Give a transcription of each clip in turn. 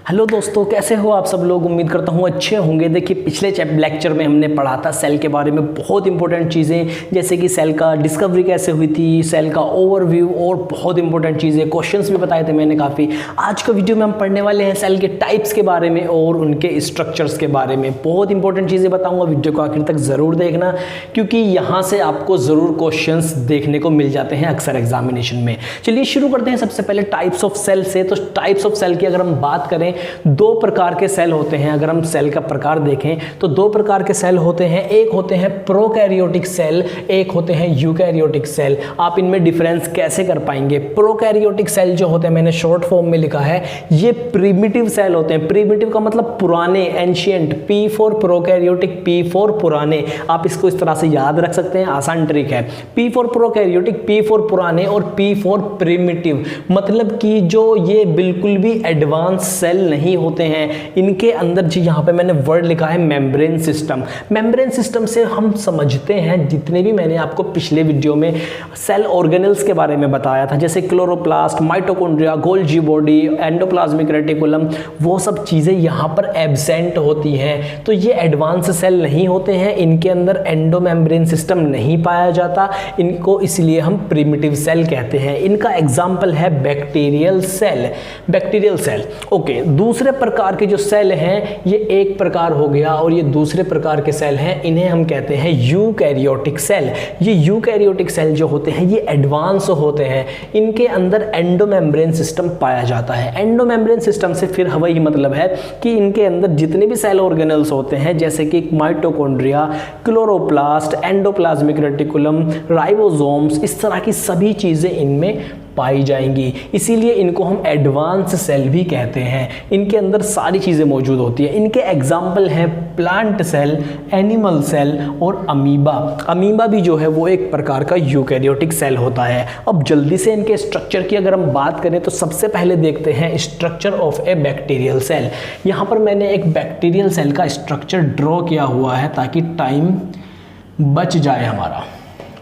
Hello दोस्तों, कैसे हो आप सब लोग। उम्मीद करता हूँ अच्छे होंगे। देखिए, पिछले लेक्चर में हमने पढ़ा था सेल के बारे में बहुत इंपॉर्टेंट चीज़ें, जैसे कि सेल का डिस्कवरी कैसे हुई थी, सेल का ओवरव्यू और बहुत इंपॉर्टेंट चीज़ें, क्वेश्चंस भी बताए थे मैंने काफ़ी। आज का वीडियो में हम पढ़ने वाले हैं सेल के टाइप्स के बारे में और उनके स्ट्रक्चर्स के बारे में। बहुत इंपॉर्टेंट चीज़ें बताऊँगा, वीडियो को आखिर तक ज़रूर देखना, क्योंकि यहाँ से आपको ज़रूर क्वेश्चंस देखने को मिल जाते हैं अक्सर एग्जामिनेशन में। चलिए शुरू करते हैं सबसे पहले टाइप्स ऑफ सेल से। तो टाइप्स ऑफ सेल की अगर हम बात करें, दो प्रकार के सेल होते हैं। अगर हम सेल का प्रकार देखें तो दो प्रकार के सेल होते हैं। एक होते हैं प्रोकैरियोटिक सेल, एक होते हैं यूकैरियोटिक सेल। आप इनमें डिफरेंस कैसे कर पाएंगे? प्रोकैरियोटिक सेल जो होते हैं, मैंने शॉर्ट फॉर्म में लिखा है, ये प्रिमिटिव सेल होते हैं। प्रिमिटिव का मतलब पुराने, ancient. P for prokaryotic, P for पुराने। आप इसको इस तरह से याद रख सकते हैं, आसान ट्रिक है। P for prokaryotic, P for पुराने और पी फॉर प्रिमिटिव। मतलब कि जो ये बिल्कुल भी एडवांस सेल नहीं होते हैं, इनके अंदर जो यहाँ पे मैंने वर्ड लिखा है मेम्ब्रेन सिस्टम। मेम्ब्रेन सिस्टम से हम समझते हैं जितने भी मैंने आपको पिछले वीडियो में सेल ऑर्गेनल्स के बारे में बताया था, जैसे chloroplast, mitochondria, Golgi body, endoplasmic reticulum, वो सब चीज़ें यहाँ पर एब्सेंट होती हैं। तो ये एडवांस सेल नहीं होते हैं, इनके अंदर एंडो मेम्ब्रेन सिस्टम नहीं पाया जाता, इनको इसलिए हम प्रिमिटिव सेल कहते हैं। इनका एग्जाम्पल है bacterial cell. Bacterial cell okay. दूसरे प्रकार के जो सेल हैं, ये एक प्रकार हो गया, और ये दूसरे प्रकार के सेल हैं, इन्हें हम कहते हैं यूकैरियोटिक सेल। ये यूकैरियोटिक सेल जो होते हैं, ये एडवांस होते हैं, इनके अंदर एंडोमेम्ब्रेन सिस्टम पाया जाता है। एंडोमेम्ब्रेन सिस्टम से फिर वही मतलब है कि इनके अंदर जितने भी सेल ऑर्गेनल्स होते हैं, जैसे कि mitochondria, chloroplast, endoplasmic reticulum, ribosomes, इस तरह की सभी चीज़ें इनमें पाई जाएंगी। इसीलिए इनको हम एडवांस सेल भी कहते हैं। इनके अंदर सारी चीज़ें मौजूद होती है। इनके एग्जाम्पल हैं प्लांट सेल, एनिमल सेल और अमीबा। अमीबा भी जो है वो एक प्रकार का यूकैरियोटिक सेल होता है। अब जल्दी से इनके स्ट्रक्चर की अगर हम बात करें तो सबसे पहले देखते हैं structure of a bacterial cell. यहाँ पर मैंने एक बैक्टीरियल सेल का स्ट्रक्चर ड्रॉ किया हुआ है ताकि टाइम बच जाए हमारा।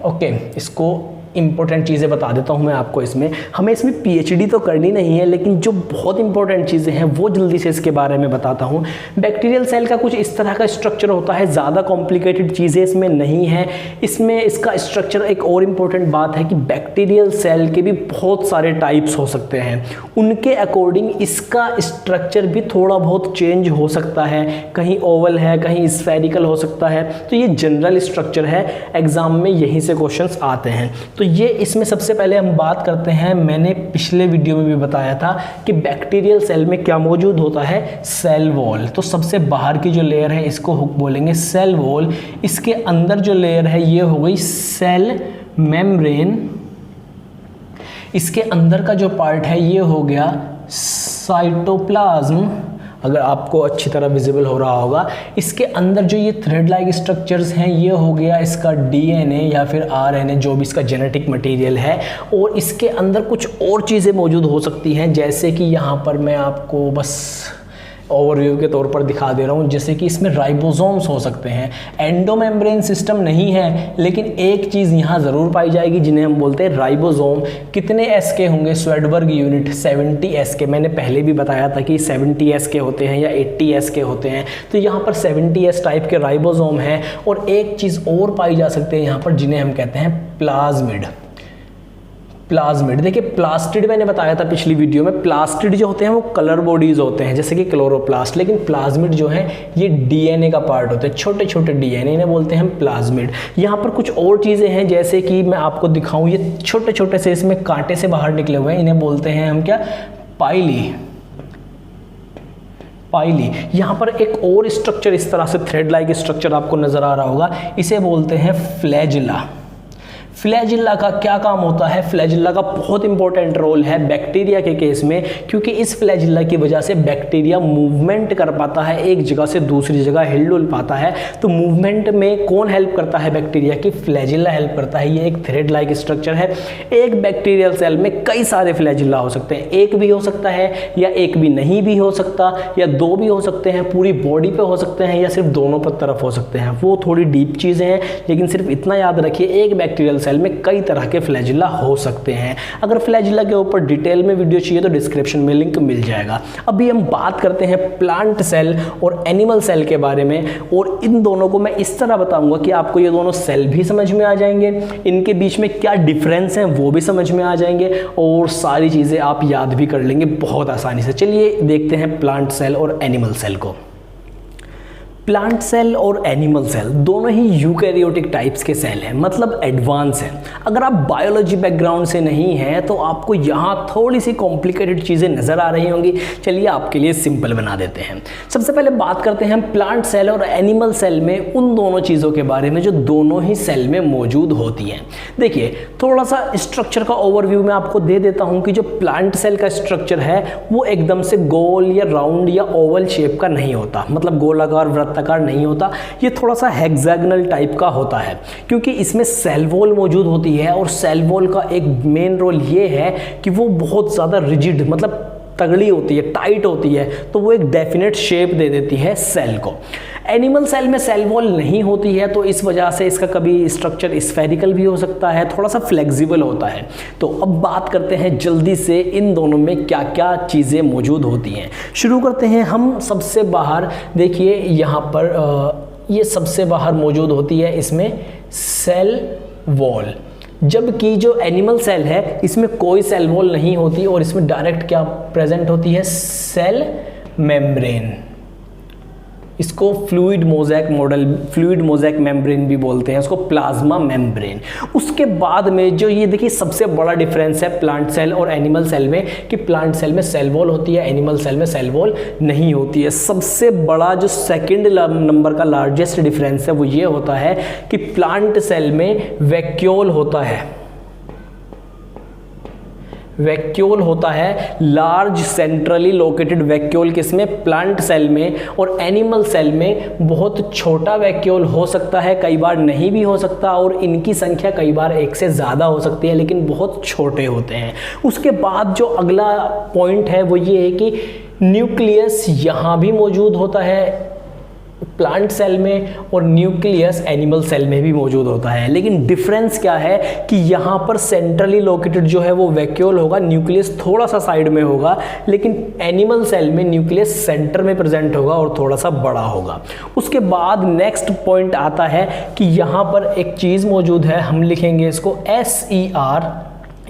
ओके, इसको इंपॉर्टेंट चीज़ें बता देता हूं मैं आपको। इसमें हमें इसमें पीएचडी तो करनी नहीं है, लेकिन जो बहुत इंपॉर्टेंट चीज़ें हैं वो जल्दी से इसके बारे में बताता हूं। बैक्टीरियल सेल का कुछ इस तरह का स्ट्रक्चर होता है, ज़्यादा कॉम्प्लिकेटेड चीज़ें इसमें नहीं है। इसमें इसका स्ट्रक्चर, एक और इम्पॉर्टेंट बात है कि बैक्टीरियल सेल के भी बहुत सारे टाइप्स हो सकते हैं। उनके अकॉर्डिंग इसका स्ट्रक्चर भी थोड़ा बहुत चेंज हो सकता है, कहीं ओवल है, कहीं स्फेरिकल हो सकता है। तो ये जनरल स्ट्रक्चर है, एग्जाम में यहीं से क्वेश्चंस आते हैं। तो ये इसमें सबसे पहले हम बात करते हैं, मैंने पिछले वीडियो में भी बताया था कि बैक्टीरियल सेल में क्या मौजूद होता है, सेल वॉल। तो सबसे बाहर की जो लेयर है इसको बोलेंगे सेल वॉल। इसके अंदर जो लेयर है ये हो गई सेल मेम्ब्रेन। इसके अंदर का जो पार्ट है ये हो गया साइटोप्लाज्म, अगर आपको अच्छी तरह विजिबल हो रहा होगा। इसके अंदर जो ये थ्रेड लाइक स्ट्रक्चर्स हैं, ये हो गया इसका डीएनए या फिर आरएनए, जो भी इसका जेनेटिक मटेरियल है। और इसके अंदर कुछ और चीज़ें मौजूद हो सकती हैं, जैसे कि यहाँ पर मैं आपको बस ओवरव्यू के तौर पर दिखा दे रहा हूँ। जैसे कि इसमें राइबोसोम्स हो सकते हैं। एंडोमेम्ब्रेन सिस्टम नहीं है, लेकिन एक चीज़ यहाँ ज़रूर पाई जाएगी जिन्हें हम बोलते हैं राइबोसोम। कितने एस के होंगे? स्वेडबर्ग यूनिट 70 एस के। मैंने पहले भी बताया था कि 70 एस के होते हैं या 80 एस के होते हैं। तो यहाँ पर 70 एस टाइप के राइबोसोम हैं। और एक चीज़ और पाई जा सकती है यहाँ पर, जिन्हें हम कहते हैं प्लाज्मिड। प्लाज्मिड, देखिए प्लास्टिड मैंने बताया था पिछली वीडियो में। प्लास्टिड जो होते हैं वो कलर बॉडीज होते हैं, जैसे कि क्लोरोप्लास्ट, लेकिन प्लाज्मिड जो है ये डीएनए का पार्ट होते हैं, छोटे छोटे डीएनए, इन्हें बोलते हैं हम प्लाज्मिड। यहाँ पर कुछ और चीज़ें हैं, जैसे कि मैं आपको दिखाऊं, ये छोटे छोटे से इसमें कांटे से बाहर निकले हुए हैं, इन्हें बोलते हैं हम क्या, पाइली। पाइली। यहाँ पर एक और स्ट्रक्चर इस तरह से थ्रेड लाइक स्ट्रक्चर आपको नजर आ रहा होगा, इसे बोलते हैं फ्लैजिला। फ्लैजिला का क्या काम होता है? फ्लैजिला का बहुत इंपॉर्टेंट रोल है बैक्टीरिया के केस में, क्योंकि इस फ्लैजिला की वजह से बैक्टीरिया मूवमेंट कर पाता है, एक जगह से दूसरी जगह हिल-डुल पाता है। तो मूवमेंट में कौन हेल्प करता है बैक्टीरिया की? फ्लैजिला हेल्प करता है। ये एक थ्रेड लाइक स्ट्रक्चर है। एक बैक्टीरियल सेल में कई सारे फ्लैजिला हो सकते हैं, एक भी हो सकता है या एक भी नहीं भी हो सकता, या दो भी हो सकते हैं, पूरी बॉडी पे हो सकते हैं, या सिर्फ दोनों पर तरफ हो सकते हैं। वो थोड़ी डीप चीज़ें हैं, लेकिन सिर्फ इतना याद रखिए, एक बैक्टीरियल सेल में कई तरह के फ्लैजिला हो सकते हैं। अगर फ्लैजिला के ऊपर डिटेल में वीडियो चाहिए तो डिस्क्रिप्शन में लिंक मिल जाएगा। अभी हम बात करते हैं प्लांट सेल और एनिमल सेल के बारे में, और इन दोनों को मैं इस तरह बताऊंगा कि आपको ये दोनों सेल भी समझ में आ जाएंगे, इनके बीच में क्या डिफरेंस हैं वो भी समझ में आ जाएंगे, और सारी चीज़ें आप याद भी कर लेंगे बहुत आसानी से। चलिए देखते हैं प्लांट सेल और एनिमल सेल को। प्लांट सेल और एनिमल सेल दोनों ही यूकैरियोटिक टाइप्स के सेल हैं, मतलब एडवांस हैं। अगर आप बायोलॉजी बैकग्राउंड से नहीं हैं तो आपको यहाँ थोड़ी सी कॉम्प्लिकेटेड चीज़ें नज़र आ रही होंगी। चलिए आपके लिए सिंपल बना देते हैं। सबसे पहले बात करते हैं प्लांट सेल और एनिमल सेल में उन दोनों चीज़ों के बारे में जो दोनों ही सेल में मौजूद होती हैं। देखिए, थोड़ा सा स्ट्रक्चर का ओवरव्यू मैं आपको दे देता हूँ कि जो प्लांट सेल का स्ट्रक्चर है वो एकदम से गोल या राउंड या ओवल शेप का नहीं होता, मतलब गोलाकार वृत्त आकार नहीं होता। ये थोड़ा सा हेक्सागोनल टाइप का होता है, क्योंकि इसमें सेल वॉल मौजूद होती है, और सेल वॉल का एक मेन रोल ये है कि वो बहुत ज़्यादा रिजिड, मतलब तगड़ी होती है, टाइट होती है, तो वो एक डेफिनेट शेप दे देती है सेल को। एनिमल सेल में सेल वॉल नहीं होती है, तो इस वजह से इसका कभी स्ट्रक्चर स्फेरिकल भी हो सकता है, थोड़ा सा फ्लेक्सिबल होता है। तो अब बात करते हैं जल्दी से इन दोनों में क्या क्या चीज़ें मौजूद होती हैं। शुरू करते हैं हम सबसे बाहर। देखिए यहाँ पर ये सबसे बाहर मौजूद होती है इसमें सेल वॉल, जबकि जो एनिमल सेल है इसमें कोई सेल वॉल नहीं होती, और इसमें डायरेक्ट क्या प्रेजेंट होती है, सेल मेम्ब्रेन। इसको फ्लूइड मोज़ेक मेम्ब्रेन भी बोलते हैं, उसको प्लाज्मा मेम्ब्रेन। उसके बाद में जो ये देखिए सबसे बड़ा डिफरेंस है प्लांट सेल और एनिमल सेल में, कि प्लांट सेल में सेल वॉल होती है, एनिमल सेल में सेल वॉल नहीं होती है। सबसे बड़ा जो सेकंड नंबर का लार्जेस्ट डिफरेंस है वो ये होता है कि प्लांट सेल में वैक्यूल होता है, वैक्यूल होता है, लार्ज सेंट्रली लोकेटेड वैक्यूल किसमें, प्लांट सेल में। और एनिमल सेल में बहुत छोटा वैक्यूल हो सकता है, कई बार नहीं भी हो सकता, और इनकी संख्या कई बार एक से ज़्यादा हो सकती है, लेकिन बहुत छोटे होते हैं। उसके बाद जो अगला पॉइंट है वो ये है कि न्यूक्लियस यहाँ भी मौजूद होता है प्लांट सेल में, और न्यूक्लियस एनिमल सेल में भी मौजूद होता है। लेकिन डिफरेंस क्या है कि यहाँ पर सेंट्रली लोकेटेड जो है वो वैक्यूल होगा, न्यूक्लियस थोड़ा सा साइड में होगा, लेकिन एनिमल सेल में न्यूक्लियस सेंटर में प्रेजेंट होगा और थोड़ा सा बड़ा होगा। उसके बाद नेक्स्ट पॉइंट आता है कि यहाँ पर एक चीज़ मौजूद है, हम लिखेंगे इसको SER।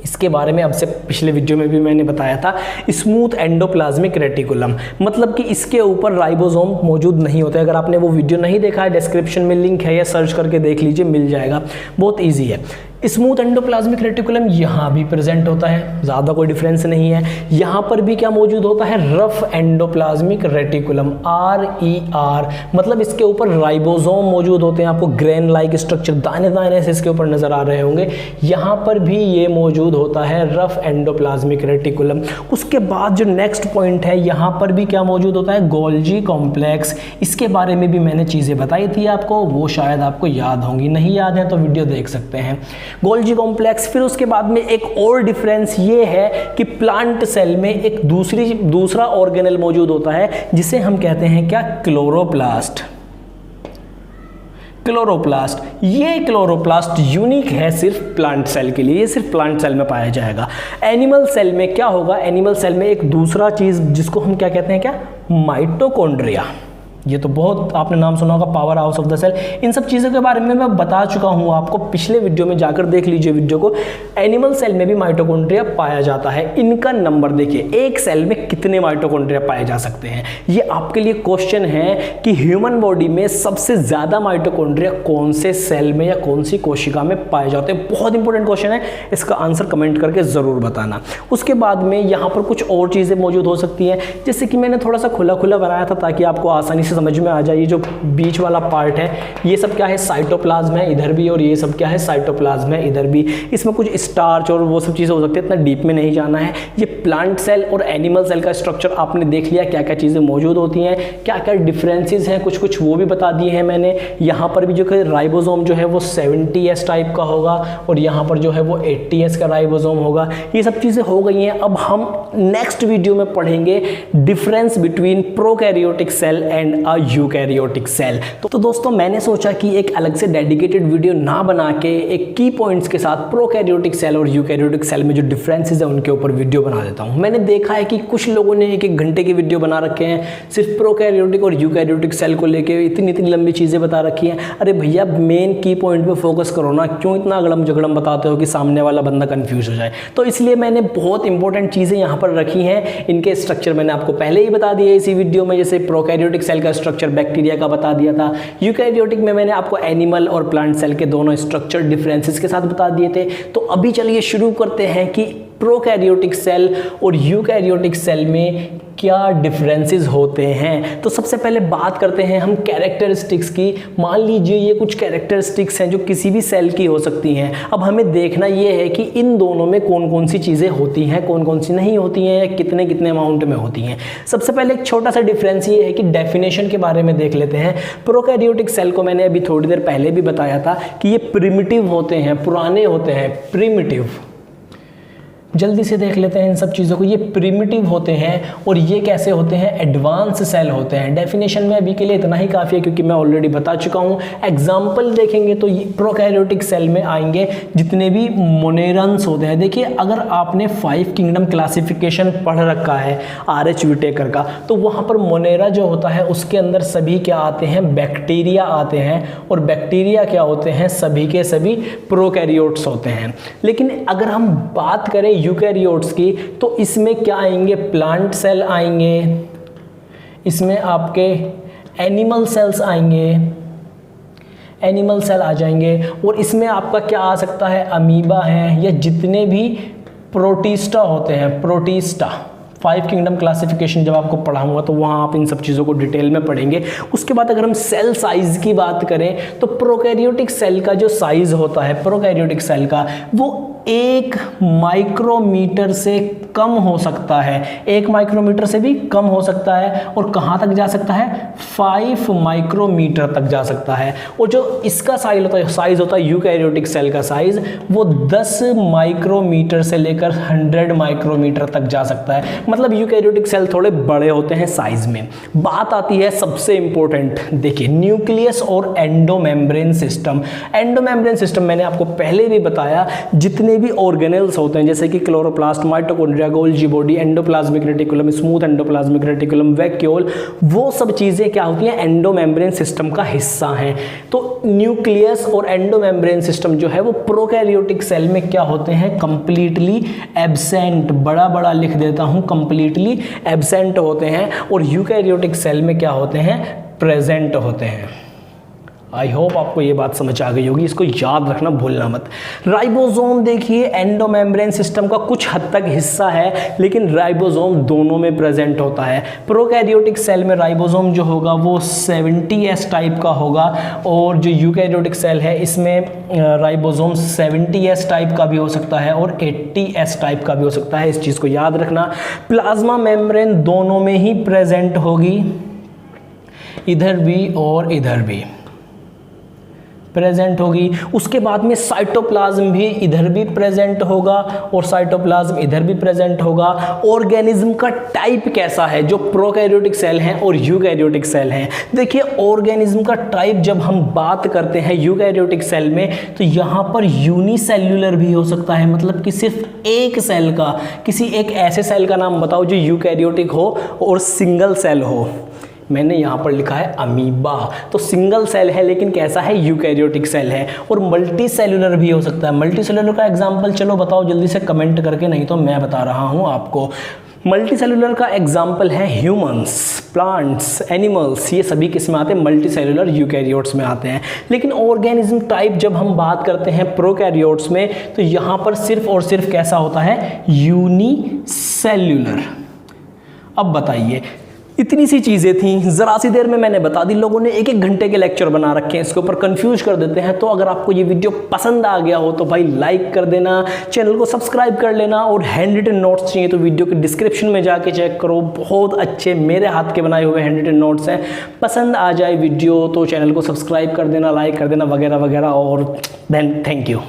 इसके बारे में अब से पिछले वीडियो में भी मैंने बताया था, स्मूथ एंडोप्लाज्मिक रेटिकुलम, मतलब कि इसके ऊपर राइबोसोम मौजूद नहीं होता है। अगर आपने वो वीडियो नहीं देखा है, डिस्क्रिप्शन में लिंक है, या सर्च करके देख लीजिए, मिल जाएगा, बहुत ईजी है। स्मूथ एंडोप्लाज्मिक रेटिकुलम यहाँ भी प्रेजेंट होता है, ज़्यादा कोई डिफरेंस नहीं है। यहाँ पर भी क्या मौजूद होता है, रफ एंडोप्लाज्मिक रेटिकुलम, RER, मतलब इसके ऊपर राइबोसोम मौजूद होते हैं। आपको ग्रेन लाइक स्ट्रक्चर दाने दाने से इसके ऊपर नजर आ रहे होंगे। यहाँ पर भी ये मौजूद होता है, रफ एंडोप्लाज्मिक रेटिकुलम। उसके बाद जो नेक्स्ट पॉइंट है, यहाँ पर भी क्या मौजूद होता है, गोल्जी कॉम्प्लेक्स। इसके बारे में भी मैंने चीज़ें बताई थी आपको, वो शायद आपको याद होंगी, नहीं याद है तो वीडियो देख सकते हैं। Golgi complex. फिर उसके बाद में एक और डिफरेंस ये है कि प्लांट सेल में एक दूसरा ऑर्गेनल मौजूद होता है, जिसे हम कहते हैं क्या, क्लोरोप्लास्ट। ये क्लोरोप्लास्ट यूनिक है सिर्फ प्लांट सेल के लिए, ये सिर्फ प्लांट सेल में पाया जाएगा। एनिमल सेल में क्या होगा, एनिमल सेल में एक दूसरा चीज जिसको हम क्या कहते हैं, क्या, माइटोकॉन्ड्रिया। ये तो बहुत आपने नाम सुना होगा, power house of the cell. इन सब चीज़ों के बारे में मैं बता चुका हूँ आपको, पिछले वीडियो में जाकर देख लीजिए वीडियो को। एनिमल सेल में भी माइटोकॉन्ड्रिया पाया जाता है। इनका नंबर देखिए, एक सेल में कितने माइटोकॉन्ड्रिया पाए जा सकते हैं। ये आपके लिए क्वेश्चन है कि ह्यूमन बॉडी में सबसे ज़्यादा माइटोकॉन्ड्रिया कौन से सेल में या कौन सी कोशिका में पाए जाते हैं। बहुत इंपॉर्टेंट क्वेश्चन है, इसका आंसर कमेंट करके ज़रूर बताना। उसके बाद में यहाँ पर कुछ और चीज़ें मौजूद हो सकती हैं, जैसे कि मैंने थोड़ा सा खुला खुला बनाया था ताकि आपको आसानी से समझ में आ जाए। ये जो बीच वाला पार्ट है, ये सब क्या है, साइटोप्लाज्म है इधर भी, और ये सब क्या है, साइटोप्लाज्म है इधर भी। इसमें कुछ स्टार्च और वो सब चीज़ें हो सकती है, इतना डीप में नहीं जाना है। ये प्लांट सेल और एनिमल सेल का स्ट्रक्चर आपने देख लिया, क्या क्या चीज़ें मौजूद होती हैं, क्या क्या डिफरेंसेस हैं, कुछ वो भी बता दिए हैं मैंने। यहाँ पर भी जो है राइबोसोम जो है वो 70S टाइप का होगा, और यहाँ पर जो है वो 80S का राइबोसोम होगा। ये सब चीज़ें हो गई हैं। अब हम नेक्स्ट वीडियो में पढ़ेंगे difference between prokaryotic cell and a eukaryotic cell. तो दोस्तों मैंने सोचा कि एक अलग से डेडिकेटेड वीडियो ना बना के एक की पॉइंट्स के साथ प्रोकैरियोटिक सेल और यूकैरियोटिक सेल में जो डिफरेंसेस है उनके ऊपर वीडियो बना देता हूँ। मैंने देखा है कि कुछ लोगों ने एक घंटे की वीडियो बना रखे हैं सिर्फ प्रोकैरियोटिक और यूकैरियोटिक सेल को लेके, इतनी लंबी चीज़ें बता रखी हैं। अरे भैया मेन की पॉइंट पे फोकस करो ना, क्यों इतना अगड़म जगड़म बताते हो कि सामने वाला बंदा कंफ्यूज हो जाए। तो इसलिए मैंने बहुत इंपॉर्टेंट चीज़ें यहाँ पर रखी हैं। इनके स्ट्रक्चर मैंने आपको पहले ही बता दिया इसी वीडियो में, जैसे प्रोकैरियोटिक सेल का स्ट्रक्चर बैक्टीरिया का बता दिया था। यूकैरियोटिक में मैंने आपको एनिमल और प्लांट सेल के दोनों स्ट्रक्चर डिफरेंसेस के साथ बता दिए थे। तो अभी चलिए शुरू करते हैं कि प्रोकैरियोटिक सेल और यूकैरियोटिक सेल में क्या डिफरेंसेस होते हैं। तो सबसे पहले बात करते हैं हम कैरेक्टरिस्टिक्स की। मान लीजिए ये कुछ कैरेक्टरिस्टिक्स हैं जो किसी भी सेल की हो सकती हैं। अब हमें देखना ये है कि इन दोनों में कौन कौन सी चीज़ें होती हैं, कौन कौन सी नहीं होती हैं, या कितने कितने अमाउंट में होती हैं। सबसे पहले एक छोटा सा डिफरेंस ये है कि डेफिनेशन के बारे में देख लेते हैं। प्रोकैरियोटिक सेल को मैंने अभी थोड़ी देर पहले भी बताया था कि ये प्रिमिटिव होते हैं, पुराने होते हैं, प्रिमिटिव। जल्दी से देख लेते हैं इन सब चीज़ों को। ये प्रिमिटिव होते हैं और ये कैसे होते हैं, एडवांस सेल होते हैं। डेफिनेशन में अभी के लिए इतना ही काफ़ी है क्योंकि मैं ऑलरेडी बता चुका हूँ। एग्जाम्पल देखेंगे तो प्रोकैरियोटिक सेल में आएंगे जितने भी मोनेरन्स होते हैं। देखिए अगर आपने 5 किंगडम क्लासिफिकेशन पढ़ रखा है RH विटेकर का, तो वहाँ पर मोनेरा जो होता है उसके अंदर सभी क्या आते हैं, बैक्टीरिया आते हैं। और बैक्टीरिया क्या होते हैं, सभी के सभी प्रोकैरियोट्स होते हैं। लेकिन अगर हम बात करें यूकैरियोट्स की तो इसमें क्या आएंगे, प्लांट सेल आएंगे, इसमें आपके एनिमल सेल्स आएंगे, एनिमल सेल आ जाएंगे। और इसमें आपका क्या आ सकता है, अमीबा है, या जितने भी प्रोटिस्टा होते हैं, प्रोटिस्टा। 5 किंगडम क्लासिफिकेशन जब आपको पढ़ाऊंगा तो वहाँ आप इन सब चीज़ों को डिटेल में पढ़ेंगे। उसके बाद अगर हम सेल साइज़ की बात करें तो प्रोकैरियोटिक सेल का जो साइज़ होता है प्रोकैरियोटिक सेल का, वो 1 माइक्रोमीटर से कम हो सकता है, 1 माइक्रोमीटर से भी कम हो सकता है। और कहाँ तक जा सकता है, 5 माइक्रोमीटर तक जा सकता है। और जो इसका साइज होता है यूकैरियोटिक सेल का साइज, वो 10 माइक्रोमीटर से लेकर 100 माइक्रोमीटर तक जा सकता है। मतलब यूकैरियोटिक सेल थोड़े बड़े होते हैं साइज में। बात आती है सबसे इंपॉर्टेंट, देखिए न्यूक्लियस और एंडोमेम्ब्रेन सिस्टम। एंडोमेम्ब्रेन सिस्टम मैंने आपको पहले भी बताया, जितने भी ऑर्गेनेल्स होते हैं जैसे कि chloroplast, mitochondria, Golgi body, endoplasmic reticulum, smooth endoplasmic reticulum, vacuole, वो सब चीज़ें क्या होती हैं, एंडोमेम्ब्रेन सिस्टम का हिस्सा हैं। तो न्यूक्लियस और एंडोमेम्ब्रेन सिस्टम जो है वो प्रोकैरियोटिक सेल में क्या होते हैं, कंप्लीटली एब्सेंट। बड़ा बड़ा लिख देता हूँ, कंप्लीटली एब्सेंट होते हैं। और यूकैरियोटिक सेल में क्या होते हैं, प्रेजेंट होते हैं। आई होप आपको ये बात समझ आ गई होगी, इसको याद रखना भूलना मत। राइबोसोम देखिए एंडोमेम्ब्रेन सिस्टम का कुछ हद तक हिस्सा है, लेकिन राइबोसोम दोनों में प्रेजेंट होता है। प्रोकैरियोटिक सेल में राइबोसोम जो होगा वो 70S टाइप का होगा, और जो यूकैरियोटिक सेल है इसमें राइबोसोम 70S टाइप का भी हो सकता है और 80S टाइप का भी हो सकता है। इस चीज़ को याद रखना। प्लाज्मा मेम्ब्रेन दोनों में ही प्रेजेंट होगी, इधर भी और इधर भी प्रेजेंट होगी। उसके बाद में साइटोप्लाज्म भी इधर भी प्रेजेंट होगा और साइटोप्लाज्म इधर भी प्रेजेंट होगा। ऑर्गेनिज्म का टाइप कैसा है, जो प्रोकैरियोटिक सेल हैं और यूकैरियोटिक सेल हैं। देखिए ऑर्गेनिज्म का टाइप जब हम बात करते हैं यूकैरियोटिक सेल में, तो यहाँ पर यूनिसेल्युलर भी हो सकता है, मतलब कि सिर्फ एक सेल का, किसी एक ऐसे सेल का नाम बताओ जो यूकैरियोटिक हो और सिंगल सेल हो। मैंने यहाँ पर लिखा है अमीबा, तो सिंगल सेल है लेकिन कैसा है, यूकैरियोटिक सेल है। और मल्टी सेलुलर भी हो सकता है। मल्टी सेलुलर का एग्जांपल चलो बताओ जल्दी से कमेंट करके, नहीं तो मैं बता रहा हूँ आपको। मल्टी सेलुलर का एग्जाम्पल है ह्यूमंस, प्लांट्स, एनिमल्स, ये सभी किस में आते हैं, मल्टी सेलुलर यूकैरियोट्स में आते हैं। लेकिन ऑर्गेनिज्म टाइप जब हम बात करते हैं प्रोकैरियोट्स में, तो यहाँ पर सिर्फ और सिर्फ कैसा होता है, यूनिसेल्युलर। अब बताइए, इतनी सी चीज़ें थी, ज़रा सी देर में मैंने बता दी। लोगों ने 1-1 घंटे के लेक्चर बना रखे हैं, इसके ऊपर कंफ्यूज कर देते हैं। तो अगर आपको ये वीडियो पसंद आ गया हो तो भाई लाइक कर देना, चैनल को सब्सक्राइब कर लेना, और हैंड रिटन नोट्स चाहिए तो वीडियो के डिस्क्रिप्शन में जाके चेक करो। बहुत अच्छे मेरे हाथ के बनाए हुए हैंड रिटन नोट्स हैं। पसंद आ जाए वीडियो तो चैनल को सब्सक्राइब कर देना, लाइक कर देना, वगैरह वगैरह। और देन थैंक यू।